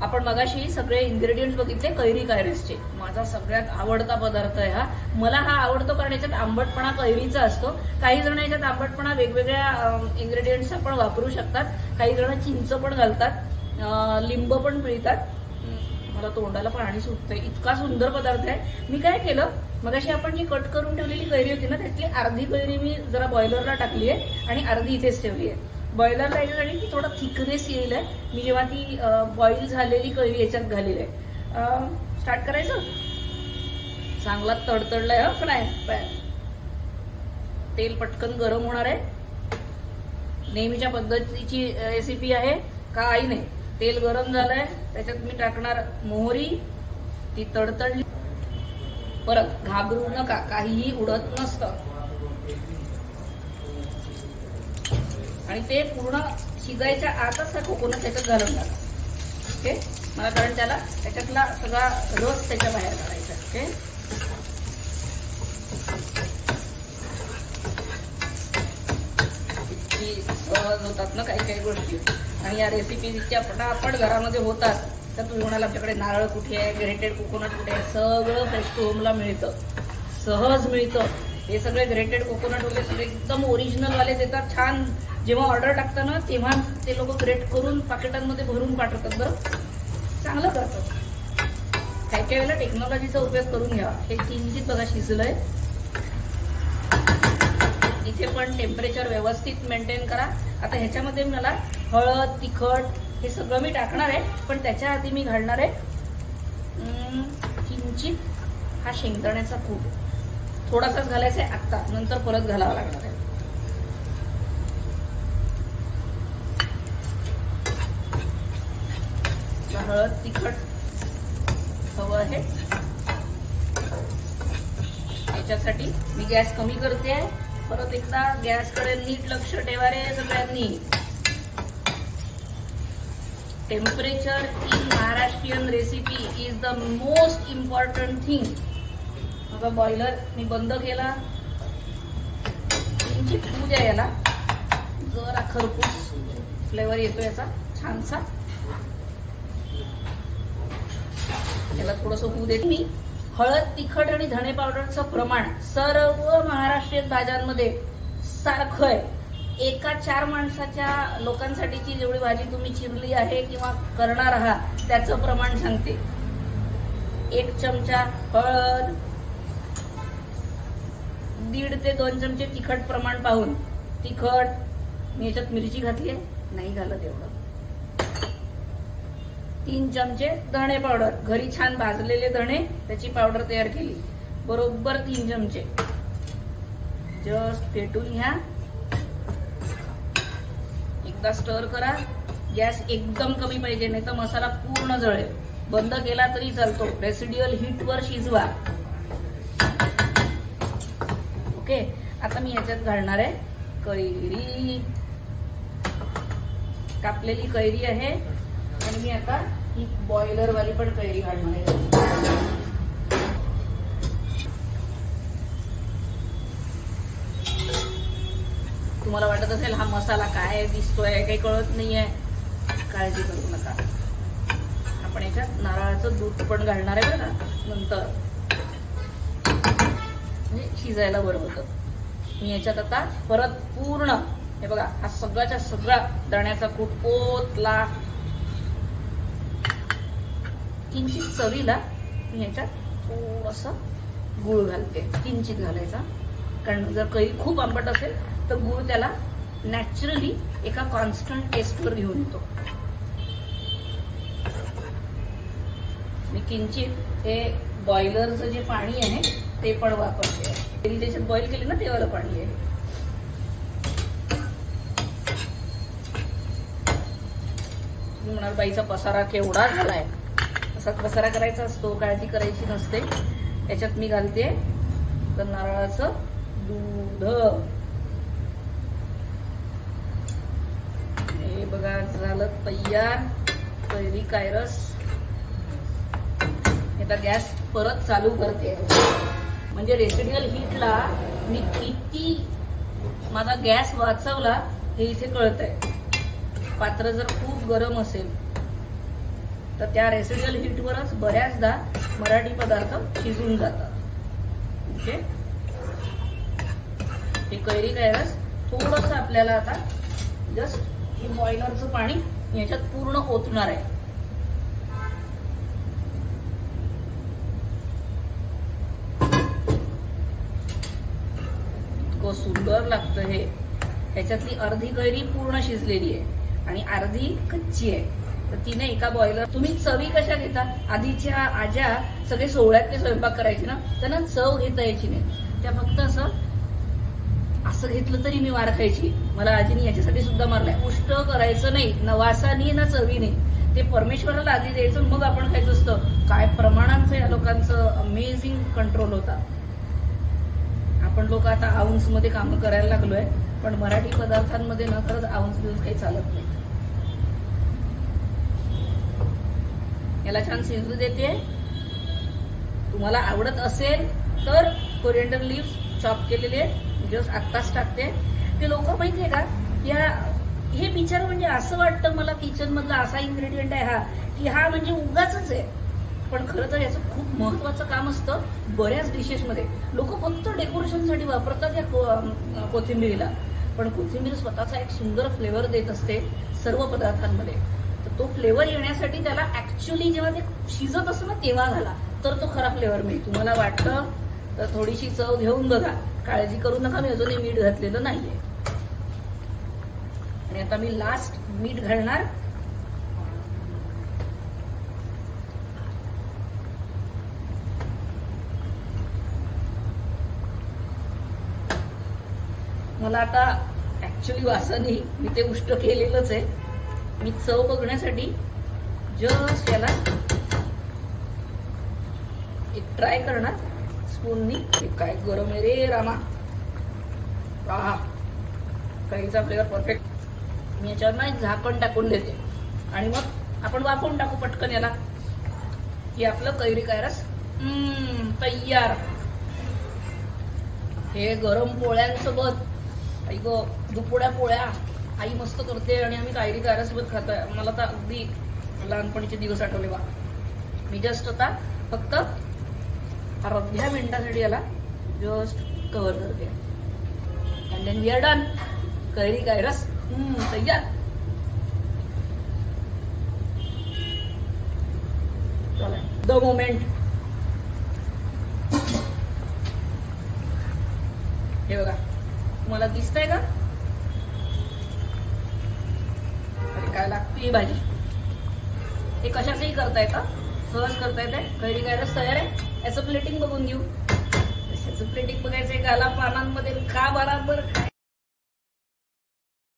आपण मगाशी सगळे इन्ग्रेडियंट्स बघितले कैरी कायरसचे. माझा सगळ्यात आवडता पदार्थ आहे हा. मला हा आवडतो कारण याच्यात आंबटपणा कैरीचा असतो. काही जण याच्यात आंबटपणा वेगवेगळ्या इन्ग्रेडियंट्सचा पण वापरू शकतात. काही जण चिंच पण घालतात, लिंब पण पिळतात. मला तोंडाला पाणी सुटतंय, इतका सुंदर पदार्थ आहे. मी काय केलं, मगाशी आपण जी कट करून ठेवलेली कैरी होती ना, त्यातली अर्धी कैरी मी जरा बॉयलरला टाकली आहे आणि अर्धी इथेच ठेवली आहे. बॉयलरला येण्यासाठी ती थोडा थिकनेस येईल आहे. मी जेव्हा ती बॉईल झालेली कैरी याच्यात घालेली आहे. स्टार्ट करायचं. चांगला तडतडलाय हा फ्राय पॅन. तेल पटकन गरम होणार आहे. नेहमीच्या पद्धतीची रेसिपी आहे काही नाही. तेल गरम झालंय, त्याच्यात मी टाकणार मोहरी. ती तडतडली. परत घाबरू नका, काहीही उडत नसतं. आणि ते पूर्ण शिजायच्या आतच हा कोकोनट त्याच्यात घालून टाका. ओके, मला कारण त्याला त्याच्यातला सगळा रस त्याच्या बाहेर काढायचा. ओके, सहज होतात ना काही काही गोष्टी. आणि या रेसिपी इतक्या पटापट घरामध्ये होतात. तर तुम्ही म्हणाल आमच्याकडे नारळ कुठे आहे, ग्रेटेड कोकोनट कुठे आहे, सगळं फ्रेश टू होमला मिळतं, सहज मिळतं. हे सगळे ग्रेटेड कोकोनट वगैरे सगळे एकदम ओरिजिनल वाले देतात. छान. जेव्हा ऑर्डर टाकताना तेव्हा ते लोक ग्रेट करून पाकिटांमध्ये भरून पाठवतात. बरं, चांगलं करतात. काही काही वेळेला टेक्नॉलॉजीचा उपयोग करून घ्या. हे किंचित बघा शिजलंय. इथे पण टेम्परेचर व्यवस्थित मेंटेन करा. आता ह्याच्यामध्ये मला हळद, तिखट हे सगळं मी टाकणार आहे, पण त्याच्या आधी मी घालणार आहे किंचित हा शेंगदाण्याचा कूट. थोडासाच घालायचा आहे आत्ता, नंतर परत घालावा लागणार आहे. हळद, तिखट हवं आहे. याच्यासाठी मी गॅस कमी करते आहे. परत एकदा गॅसकडे नीट लक्ष ठेवा रे सगळ्यांनी. Temperature in Maharashtrian recipe is the most important thing. बघा, बॉयलर मी बंद केला. किंचित होऊ द्या याला. जरा खरपूस फ्लेवर येतो याचा छानसा. याला थोडंसं होऊ देत मी. हळद, तिखट आणि धणे पावडरचं प्रमाण सर्व महाराष्ट्रीयन भाज्यांमध्ये सारखं आहे. एका 4 माणसाच्या लोकांसाठीची जेवढी भाजी तुम्ही चिरली आहे किंवा करणार आहात त्याचं प्रमाण सांगते. 1 चमचा हळद, 1.5 ते 2 चमचे तिखट प्रमाण पाहून. तिखट मी याच्यात मिरची घातली आहे, नाही घालत एवढं. 3 चमचे धणे पावडर, घरी छान भाजलेले धणे, त्याची पावडर तयार केली. बरोबर 3 चमचे. जस्ट फेटून घ्या. एकदा स्टर करा. गॅस एकदम कमी पाहिजे, नाही तर मसाला पूर्ण जळेल. बंद केला तरी चालतो. रेसिड्युअल हीट वर शिजवा. ओके, आता मी याच्यात घालणार आहे कैरी. कापलेली कैरी आहे. आणि मी आता ही बॉयलर वाली पण कैरी घालणार आहे. तुम्हाला वाटत असेल हा मसाला काय दिसतोय, काही कळत नाहीये, काळजी करू नका. आपण याच्यात नारळाचं दूध पण घालणार आहे बघा नंतर, म्हणजे शिजायला बरं होतं. मी याच्यात आता परत पूर्ण हे बघा हा सगळ्याच्या सगळा दाण्याचा कूट ओतला. किंचित चवीला मी याच्यात थोडंसं गूळ घालते. किंचित घालायचा, कारण जर कैरी खूप आंबट असेल तर गूळ त्याला नॅचरली एका कॉन्स्टंट टेस्टवर घेऊन येतो. मी किंचित हे बॉयलरचं जे पाणी आहे ते पण वापरते. कैरी त्याच्यात बॉईल केली ना तेव्हा पाणी आहे. म्हणाल बाईचा पसारा केवढा झालाय. असा पसारा करायचा असतो, काळजी करायची नसते. याच्यात मी घालते तर नारळाचं दूध. हे बघा झालं तयार कैरी कायरस. आता गॅस परत चालू करते. म्हणजे रेसिड्युअल हीटला मी किती माझा गॅस वाचवला हे इथे कळतंय. पात्र जर खूप गरम असेल तर त्या रेसिड्युअल हीटवरच बऱ्याचदा मराठी पदार्थ शिजून जातात. ओके, हे कैरी काय रस थोडंसं आपल्याला आता जस्ट हे बॉयलरचं पाणी याच्यात पूर्ण ओतणार आहे. इतकं सुंदर लागतं हे. ह्याच्यातली अर्धी कैरी पूर्ण शिजलेली आहे आणि अर्धी कच्ची आहे. तर तिने एका बॉयलर, तुम्ही चवी कशा घेता? आधीच्या आज्या सगळे सोहळ्यातले स्वयंपाक करायचे ना, त्यांना चव घेता यायची नाही. त्या फक्त असं घेतलं तरी मी मार खायची. मला आजीने याच्यासाठी सुद्धा मारलाय. उष्ट करायचं नाही, ना वासानी ना चवीने. ते परमेश्वराला आधी द्यायचं, मग आपण खायचं असतं. काय प्रमाणांचं या लोकांचं अमेझिंग कंट्रोल होता. आपण लोक आता आउन्स मध्ये कामं करायला लागलोय, पण मराठी पदार्थांमध्ये ना खरंच आउन्स बिउन्स काही चालत नाही. याला छान शिजू देते. तुम्हाला आवडत असेल तर कोरिएंडर लीव्स चॉप केलेले जस्ट आत्ताच टाकते. ते लोक माहितीये का, हे बिचार म्हणजे असं वाटतं मला किचन मधला असा इन्ग्रेडियंट आहे हा, की हा म्हणजे उगाच आहे. पण खरं तर याचं खूप महत्वाचं काम असतं. बऱ्याच डिशेसमध्ये लोक फक्त डेकोरेशनसाठी वापरतात या कोथिंबीरीला, पण कोथिंबीर स्वतःचा एक सुंदर फ्लेवर देत असते सर्व पदार्थांमध्ये. तर तो फ्लेवर येण्यासाठी त्याला ऍक्च्युअली जेव्हा ते शिजत असतं ना तेव्हा घाला, तर तो खरा फ्लेवर मिळेल. तुम्हाला वाटतं तर थोडीशी चव घेऊन बघा. काळजी करू नका, मी अजूनही मीठ घातलेलं नाहीये. आणि आता मी लास्ट मीठ घालणार. मला आता ऍक्च्युअली वासाने मी ते उष्ट केलेलंच आहे. मी चव बघण्यासाठी जस्ट याला एक ट्राय करणार स्पूननी. काय गरम आहे रे रामा. कैरीचा फ्लेवर परफेक्ट. मी याच्यावर ना एक झाकण टाकून देते आणि मग आपण वाफवून टाकू पटकन याला, की आपलं कैरी काय रस तयार. हे गरम पोळ्यांसोबत, आई गो दुपोळ्या पोळ्या आई मस्त करते आणि आम्ही कैरी काय रससोबत खातोय. मला तर अगदी लहानपणीचे दिवस आठवले बा. मी जस्ट आता फक्त अर्ध्या मिनिटासाठी याला जस्ट कव्हर करते and then we are done. कैरी काय रस तयार. The moment. हे बघा, तुम्हाला दिसतंय का? अरे काय लागते ही भाजी. हे कशाचंही करता येतं, सहज करता येते. कैरी काय रस तयार आहे. याचं प्लेटिंग बघून घेऊ. याचं प्लेटिंग बघायचंय. गाला पानांमध्ये खा बराबर. काय